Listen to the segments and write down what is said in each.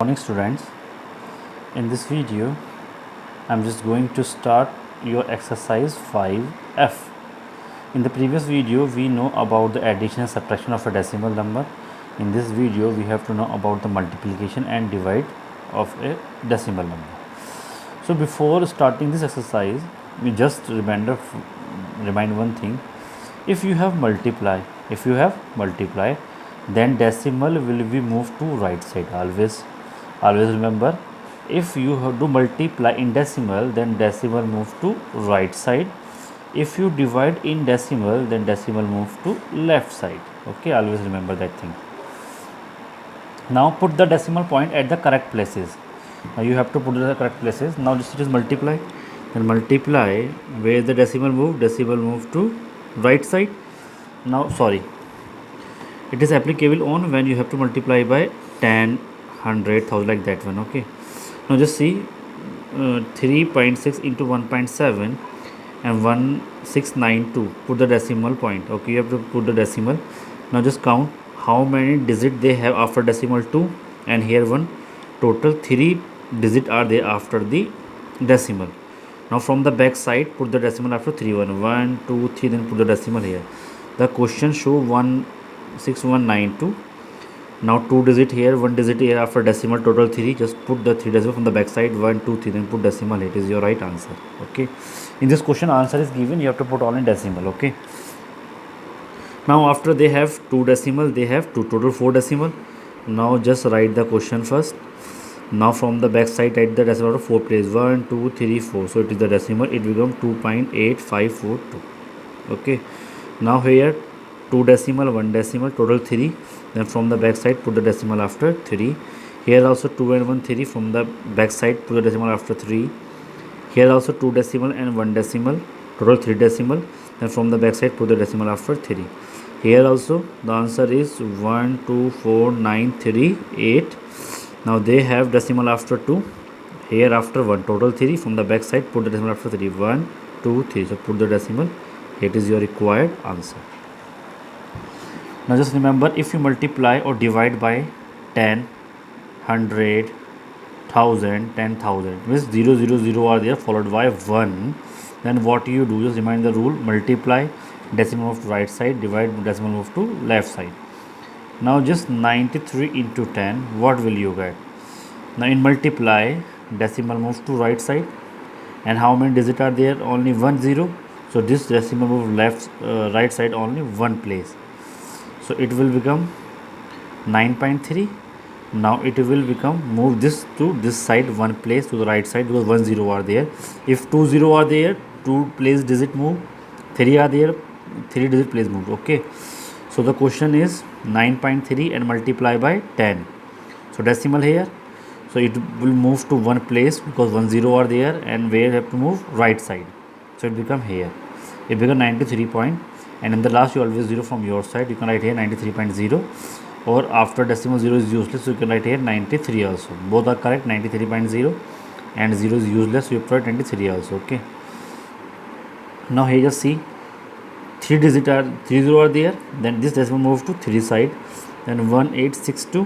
Morning students, in this video I'm just going to start your exercise 5F. In the previous video we know about the addition and subtraction of a decimal number. In this video we have to know about the multiplication and divide of a decimal number. So before starting this exercise, we just remind one thing. If you have multiply, then decimal will be moved to right side. Always remember, if you have to multiply in decimal, then decimal move to right side. If you divide in decimal, then decimal move to left side. Okay, always remember that thing. Now put the decimal point at the correct places. Now you have to put it at the correct places. Now this is multiply. Then multiply, where the decimal move to right side. Now it is applicable on when you have to multiply by 10, 100, 1000, like that one. Okay, now just see 3.6 into 1.7 and 1692. Put the decimal point. Okay, you have to put the decimal. Now just count how many digits they have after decimal 2, and here one. Total 3 digits are there after the decimal. Now from the back side, put the decimal after 3. 1, 2, 3, then put the decimal here. The question show 16192. Now 2 digit here, 1 digit here after decimal, total 3. Just put the 3 decimal from the back side, 1, 2, 3, then put decimal. It is your right answer. Okay, in this question answer is given, you have to put all in decimal. Okay, now after they have 2 decimal, they have 2 total 4 decimal. Now just write the question first. Now from the back side, write the decimal of 4 place, 1, 2, 3, 4. So it is the decimal, it becomes 2.8542. Okay, now here 2 decimal, 1 decimal, total 3. Then from the back side, put the decimal after 3. Here also 2 and 1, 3. From the back side, put the decimal after 3. Here also 2 decimal and 1 decimal, total 3 decimal. Then from the back side, put the decimal after 3. Here also the answer is 1, 2, 4, 9, 3, 8. Now they have decimal after 2. Here after 1, total 3. From the back side, put the decimal after 3. 1, 2, 3. So put the decimal. It is your required answer. Now just remember, if you multiply or divide by 10, 100, 1000, 10,000, means 0, 0, 0 are there followed by 1. Then what you do, just remind the rule, multiply, decimal move to right side, divide, decimal move to left side. Now just 93 into 10, what will you get? Now in multiply, decimal moves to right side, and how many digits are there? Only 1, 0. So this decimal move right side only one place. So it will become 9.3. Now it will become, move this to this side one place to the right side, because 1, 0 are there. If 2, 0 are there, 2 place digit move. 3 are there, 3 digit place move. Okay, so the question is 9.3 and multiply by 10. So decimal here, so it will move to one place because 1, 0 are there, and where you have to move right side. So it become here, it become 93 point, and in the last you always 0 from your side. You can write here 93.0, or after decimal 0 is useless, so you can write here 93 also. Both are correct, 93.0 and 0 is useless, so you put 93 also. Okay, now here just see 3 digit are 3, 0 are there, then this decimal move to 3 side, then 1862.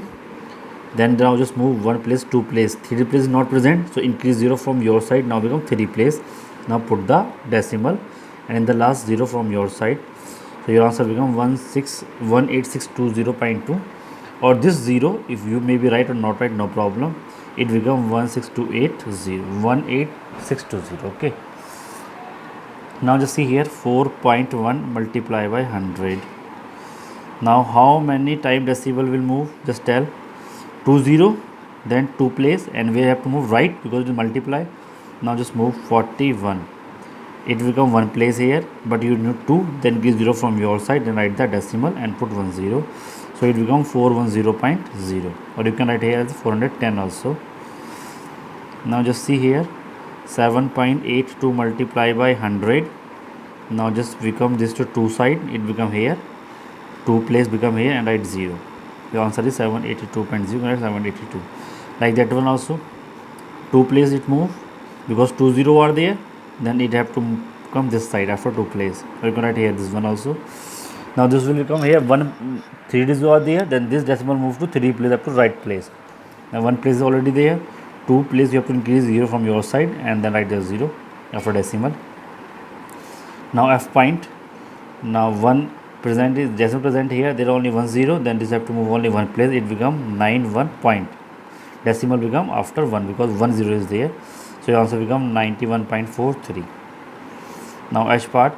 Then now just move one place, 2 place, 3 place is not present, so increase 0 from your side, now become 3 place. Now put the decimal, and in the last 0 from your side, so your answer become 18620.2, or this 0, if you may be right or not right, no problem, it become 18620. Okay, now just see here 4.1 multiply by 100. Now how many time decimal will move? Just tell. 2, 0, then 2 place, and we have to move right because it multiply. Now just move 41. It will become one place here, but you need 2, then give 0 from your side, then write the decimal and put 10. So it become 410.0, or you can write here as 410 also. Now just see here 7.82 multiply by 100. Now just become this to 2 side, it become here, 2 place become here, and write 0. The answer is 782.0, 782. Like that one also, 2 place it move because 2, 0 are there, then it have to come this side after 2 place. So you can write here this one also. Now this will come here, 1 3 digits are there, then this decimal move to 3 place up to right place. Now one place is already there. Two place you have to increase 0 from your side and then write the 0 after decimal. Now f point. Now one present is decimal present here. There are only 1 0. Then this have to move only one place. It become 9 1 point. Decimal become after 1 because 1 0 is there. So your answer become 91.43. Now h part.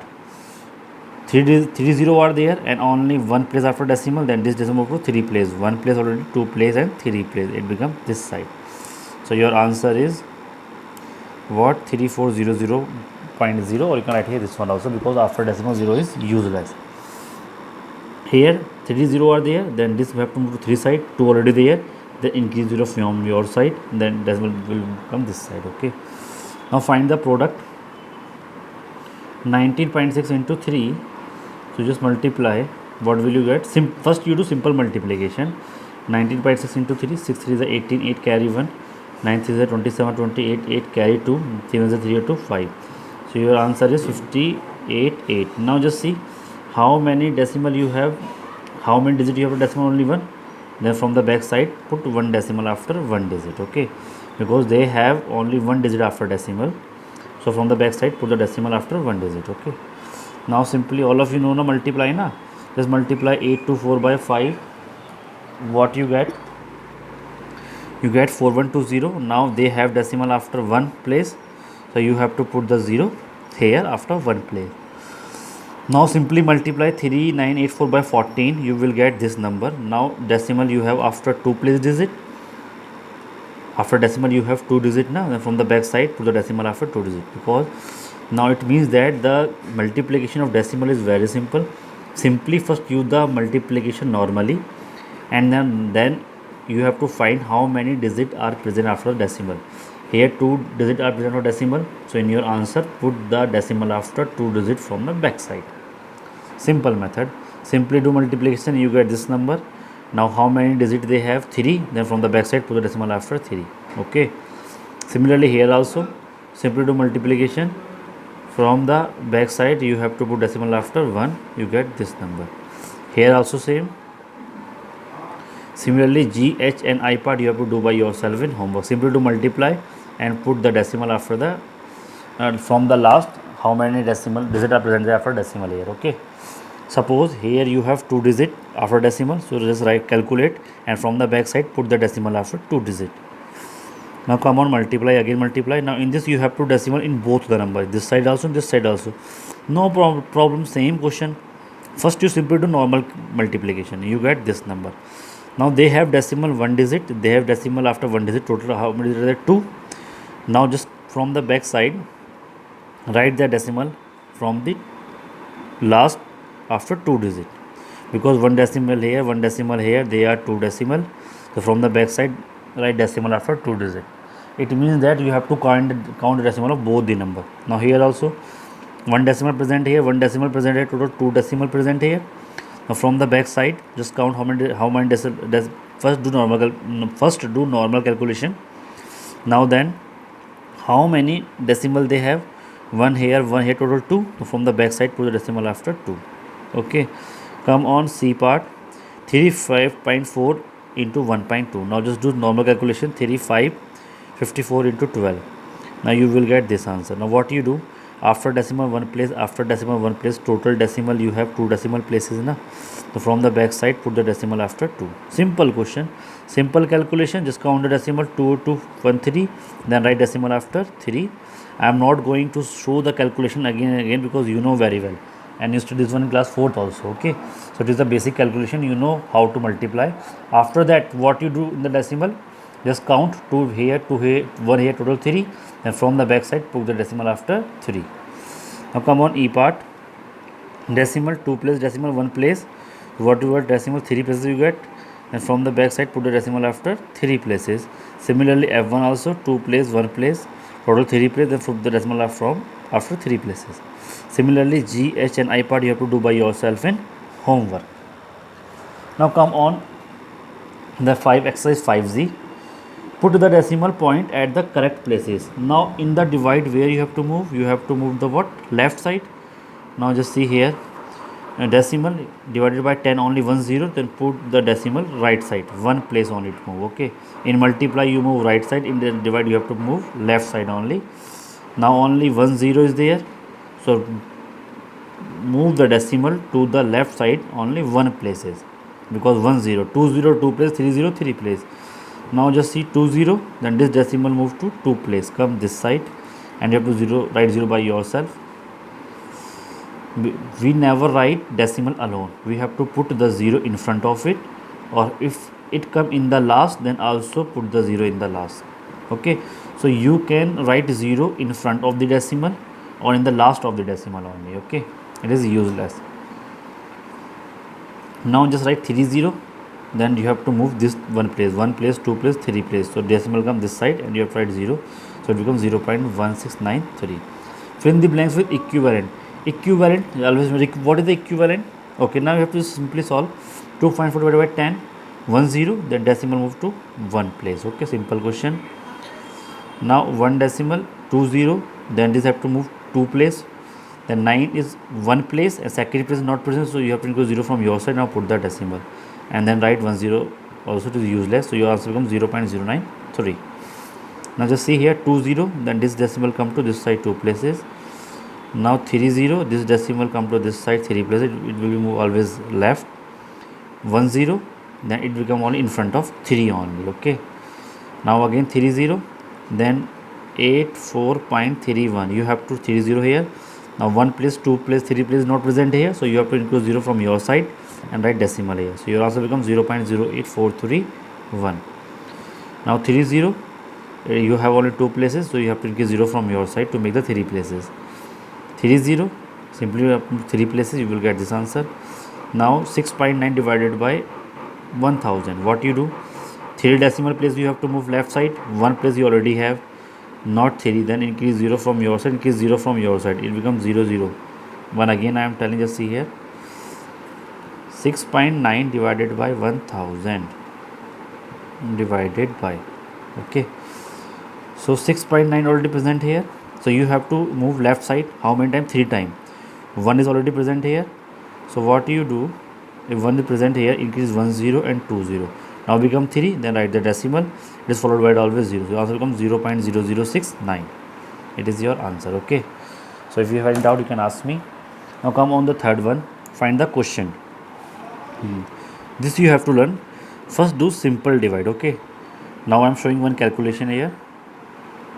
3 0 are there and only one place after decimal, then this decimal move to 3 place, 1 place already, 2 place and 3 place, it becomes this side. So your answer is what? 3400.0, or you can write here this one also because after decimal 0 is useless. Here 3 0 are there, then this we have to move to 3 side, 2 already there, then increase 0 from your side, then decimal will come this side. Okay, now find the product. 19.6 into 3. So just multiply. What will you get? First you do simple multiplication. 19.6 into 3. 6 3 is 18. 8 carry 1. 9 3 is 27. 28. 8 carry 2. 3 is 3 to 5. So your answer is 58 8. Now just see how many decimal you have. How many digit you have to decimal? Only one. Then from the back side put one decimal after one digit. Okay, because they have only one digit after decimal. So from the back side put the decimal after one digit. Okay, now simply all of you know na multiply na, just multiply 824 by 5. What you get? You get 4120. Now they have decimal after one place, so you have to put the 0 here after one place. Now simply multiply 3984 by 14. You will get this number. Now decimal you have after 2 place digit. After decimal you have 2 digit now. Then from the back side put the decimal after 2 digit, because now it means that the multiplication of decimal is very simple. Simply first use the multiplication normally, and then you have to find how many digits are present after decimal. Here 2 digits are present for decimal, so in your answer put the decimal after 2 digits from the back side. Simple method. Simply do multiplication, you get this number. Now how many digits they have? 3. Then from the back side put the decimal after 3. Okay, similarly here also simply do multiplication. From the back side you have to put decimal after 1. You get this number. Here also same. Similarly G, H and I part you have to do by yourself in homework. Simply do multiply and put the decimal after the from the last how many decimal digit are present after decimal here. Okay, suppose here you have 2 digit after decimal, so just write calculate and from the back side put the decimal after 2 digit. Now come on, multiply, again multiply. Now in this you have to decimal in both the numbers, this side also, this side also. No problem, same question. First you simply do normal multiplication, you get this number. Now they have decimal one digit, they have decimal after one digit, total how many digits are there? 2. Now just from the back side write the decimal from the last after 2 digit, because one decimal here, one decimal here, they are 2 decimal. So from the back side write decimal after 2 digit. It means that you have to count the decimal of both the number. Now here also one decimal present here, one decimal present here, total 2 decimal present here. Now from the back side just count how many decimal. First do normal calculation. Now then how many decimal they have? One here, total 2. So from the back side put the decimal after 2. Okay, come on C part. 35.4 into 1.2. Now just do normal calculation. 3554 into 12. Now you will get this answer. Now what you do? After decimal one place, total decimal you have 2 decimal places na. So from the back side put the decimal after 2. Simple question, simple calculation. Just count the decimal 2 to 1 3, then write decimal after 3. I am not going to show the calculation again and again because you know very well, and you studied this one in class 4th also. Okay, so it is the basic calculation, you know how to multiply. After that what you do in the decimal, just count 2 here, 2 here, 1 here, total 3. And from the back side put the decimal after 3. Now come on E part. Decimal 2 place, decimal 1 place. What you got? Decimal 3 places you get. And from the back side put the decimal after 3 places. Similarly F1 also 2 place, 1 place, total 3 places. Then put the decimal from after 3 places. Similarly G, H and I part you have to do by yourself in homework. Now come on the exercise 5Z. Put the decimal point at the correct places. Now in the divide where you have to move? You have to move the what? Left side. Now just see here. decimal divided by 10 only 1 0, then put the decimal right side, one place only to move. Okay, in multiply you move right side, in the divide you have to move left side only. Now only 1 0 is there, so move the decimal to the left side only one places, because 1 0, 2 0 2 place, 3 0 3 place. Now just see 2 0, then this decimal move to 2 place, come this side, and you have to write 0 by yourself. We never write decimal alone, we have to put the 0 in front of it, or if it come in the last, then also put the 0 in the last. Okay, so you can write 0 in front of the decimal or in the last of the decimal only. Okay, it is useless. Now just write 3 0, then you have to move this one place, 2 place, 3 place, so decimal come this side and you have to write 0, so it becomes 0.1693. Fill in the blanks with equivalent. Equivalent, always what is the equivalent? Okay, now you have to simply solve. 2.4 divided by 10, 1 0, then decimal move to 1 place. Okay, simple question. Now 1 decimal 2 0, then this have to move 2 place, then 9 is 1 place and second place is not present, so you have to include 0 from your side. Now put the decimal and then write 1 0, also it is useless, so your answer becomes 0.093. Now just see here 2 0, then this decimal come to this side 2 places. Now 3 0, this decimal come to this side 3 places, it will be move always left. 1 0, then it become only in front of 3 only. Okay, now again 3 0, then 84.31, you have to 3 0 here. Now 1 place, 2 place, 3 place not present here, so you have to include 0 from your side and write decimal here, so your answer becomes 0.08431. Now 3 0, you have only 2 places, so you have to increase 0 from your side to make the 3 places. 3 0, simply 3 places, you will get this answer. Now 6.9 divided by 1000, what you do? 3 decimal place you have to move left side, 1 place you already have, not 3, then increase 0 from your side, increase 0 from your side, it becomes 0 0 1. Again I am telling, just see here, 6.9 divided by 1000 divided by, okay, so 6.9 already present here, so you have to move left side how many times? 3 times. 1 is already present here, so what you do, if 1 is present here, increase 1 0 and 2 0, now become 3, then write the decimal, it is followed by always 0, so answer becomes 0.0069. it is your answer. Okay, so if you have any doubt you can ask me. Now come on the third one, find the question. This you have to learn. First do simple divide. Okay, now I am showing one calculation here.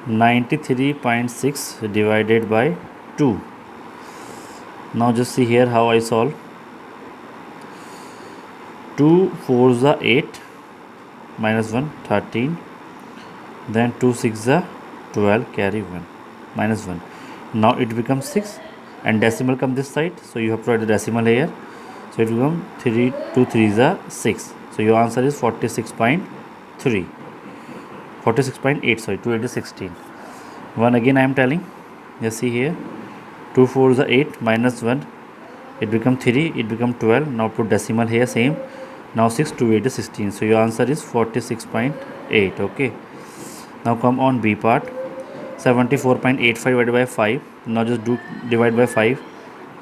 93.6 divided by 2. Now just see here how I solve. 2 4s are 8, minus 1 13, then 2 6s are 12, carry 1, minus 1. Now it becomes 6 and decimal come this side, so you have to write the decimal here, so it becomes 3 2 3s are 6, so your answer is 46.3, 46.8, sorry, 2 8 is 16. 1 again I am telling, just see here, 2 4s are 8, minus 1, it become 3, it become 12, now put decimal here same, now 6 2 8 is 16, so your answer is 46.8. okay, now come on B part. 74.85 divided by 5, now just do divide by 5,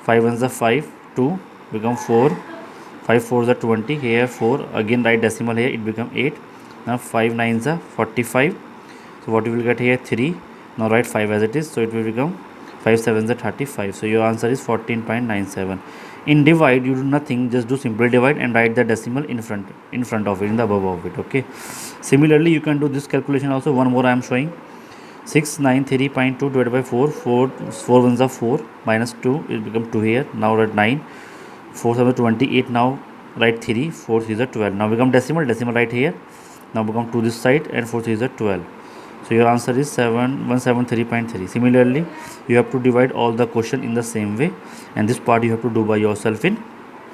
5 ones are 5, 2 become 4, 5 4s are 20, here 4, again write decimal here, it become 8, now 5 9s are 45, so what you will get here 3, now write 5 as it is, so it will become 5 7s are 35, so your answer is 14.97. In divide you do nothing, just do simple divide and write the decimal in front of it, in the above of it. Okay, similarly you can do this calculation also. One more I am showing. 693.2 divided by 4, 4 ones are 4, minus 2, it become 2 here, now write 9, 4 7 28, now write 3, 4 3 is 12, now become decimal right here, now become 2 this side, and 4 3 is 12, so your answer is 7173.3. Similarly you have to divide all the question in the same way, and this part you have to do by yourself in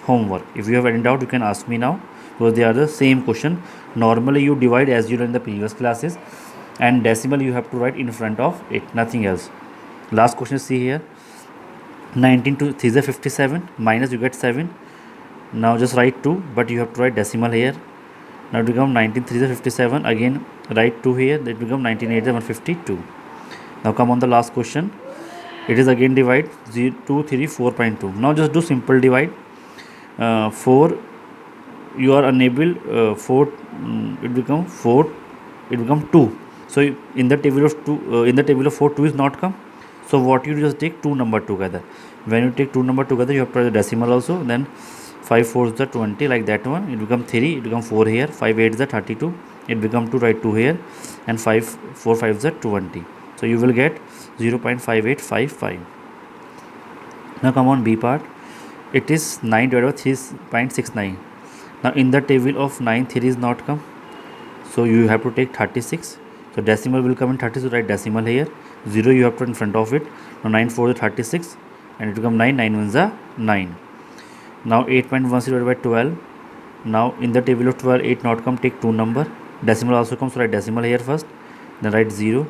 homework. If you have any doubt you can ask me now, because they are the same question. Normally you divide as you done in the previous classes, and decimal you have to write in front of it, nothing else. Last question, see here, 19 to 3 is 57, minus you get 7, now just write 2, but you have to write decimal here, now it become 19 3 is 57, again write 2 here, that become 19 8 is 152. Now come on the last question, it is again divide 0 2 3 4.2, now just do simple divide, 4 you are unable 4 it become 4 it become 2. So in the table of 2 in the table of 4 2 is not come. So what you just take two number together. When you take two number together you have to write the decimal also. Then 5 4 is the 20 like that one, it become 3, it become 4 here, 5 8 is the 32, it become 2, write 2 here, and 5 4 5 is the 20. So you will get 0.5855. Now come on B part. It is 9 divided by 3.69. Now in the table of 9 3 is not come, so you have to take 36. So decimal will come in 30, so write decimal here, 0 you have to in front of it. Now 9 4 is 36 and it become 9, 9 1 is 9. Now 8.10 divided by 12. Now in the table of 12 8 not come, take 2 number, decimal also comes, so write decimal here first, then write 0.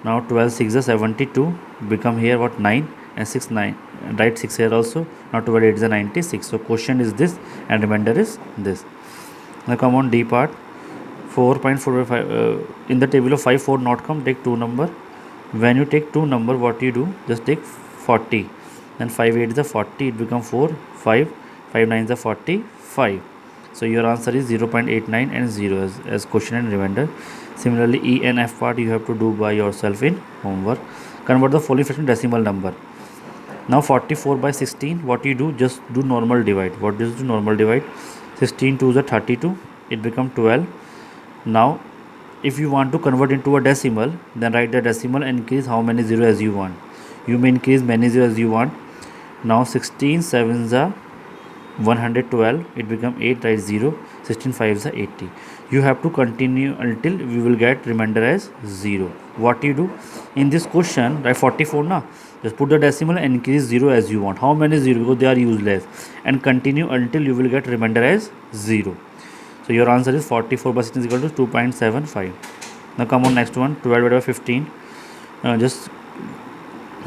Now 12 6 is 72, become here what 9 and 6 9, write 6 here also. Now 12 8 is 96. So question is this and remainder is this. Now come on D part. 4.45 in the table of 5 4 not come, take 2 number. When you take 2 number, what you do, just take 40, then 5 8 is the 40, it become 4 5 5 9 is the 45. So your answer is 0.89 and 0 as question and remainder. Similarly E and F part you have to do by yourself in homework. Convert the following fraction decimal number. Now 44 by 16, what you do, just do normal divide. What does do normal divide? 16 to the 32, it become 12. Now if you want to convert into a decimal, then write the decimal and increase how many 0 as you want. You may increase many 0 as you want. Now 16 7 is 112, it become 8, write 0, 16 5 is 80. You have to continue until we will get remainder as 0. What you do in this question, write 44 now, just put the decimal and increase 0 as you want. How many 0, because they are useless, and continue until you will get remainder as 0. So your answer is 44 by 16 is equal to 2.75. Now come on next one. 12 divided by 15. Just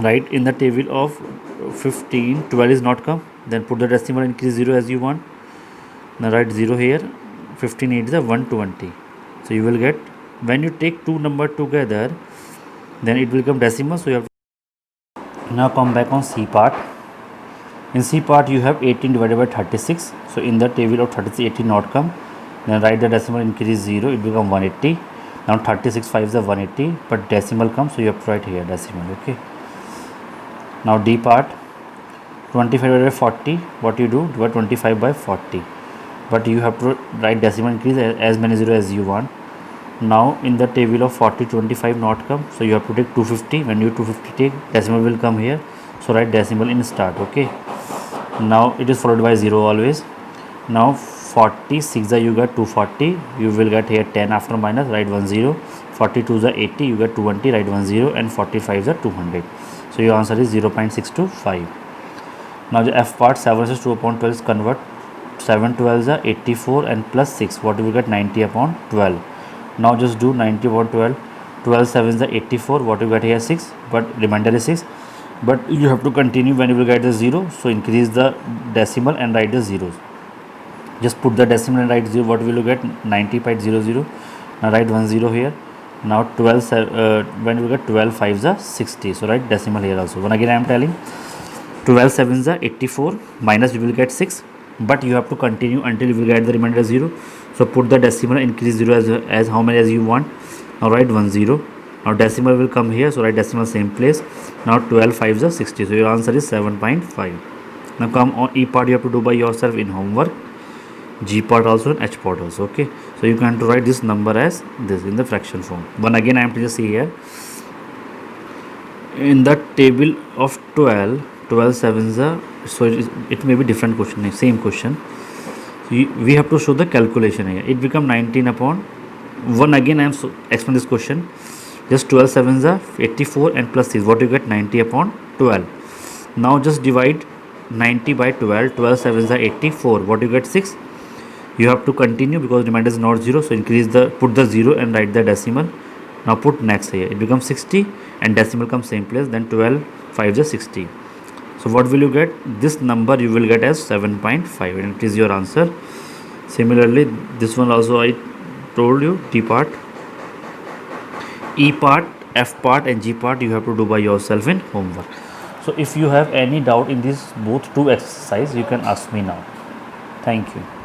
write in the table of 15 12 is not come, then put the decimal and increase 0 as you want. Now write 0 here. 15 8 is 120. So you will get, when you take two number together, then it will become decimal. So you have to. Now come back on C part. In C part you have 18 divided by 36. So in the table of 36 18 not come, then write the decimal, increase 0, it become 180. Now 36 5 is 180, but decimal comes, so you have to write here decimal. Okay. Now D part. 25 divided by 40, what you do, divide 25 by 40, but you have to write decimal, increase as many 0 as you want. Now in the table of 40 25 not come, so you have to take 250. When you 250 take, decimal will come here, so write decimal in start. Okay. Now it is followed by 0 always. Now 46 you get 240, you will get here 10 after minus, write 10. 42 is 80, you get 220, write 10, and 45 is 200. So your answer is 0.625. Now the F part, 7 is 2 upon 12 is convert. 7 12 is 84 and plus 6, what you will get, 90 upon 12. Now just do 90 upon 12. 12 7 is 84, what you get here 6, but remainder is 6. But you have to continue when you will get the 0, so increase the decimal and write the zeros. Just put the decimal and write 0, what will you get, 90.00. Now write 10 here. Now 12 when you get 12 5 is 60, so write decimal here also. One again I am telling, 12 7 is 84, minus you will get 6, but you have to continue until you will get the remainder 0. So put the decimal, increase 0 as how many as you want. Now write 10. Now decimal will come here, so write decimal same place. Now 12 5 is 60, so your answer is 7.5. Now come on E part, you have to do by yourself in homework. G part also and H part also. Okay, so you can to write this number as this in the fraction form. One again I am to just see here, in the table of 12 7 is so it may be different question, same question. We have to show the calculation here. It become 19 upon 1. Again I am explain this question. Just 12 7 is 84 and plus 6, what you get, 90 upon 12. Now just divide 90 by 12. 12 7 is 84, what you get, 6. You have to continue because remainder is not 0, so increase the, put the 0 and write the decimal. Now put next here, it becomes 60 and decimal comes same place. Then 12 5 is 60. So what will you get? This number you will get as 7.5, and it is your answer. Similarly this one also I told you, D part. E part, F part and G part you have to do by yourself in homework. So if you have any doubt in these both two exercise, you can ask me now. Thank you.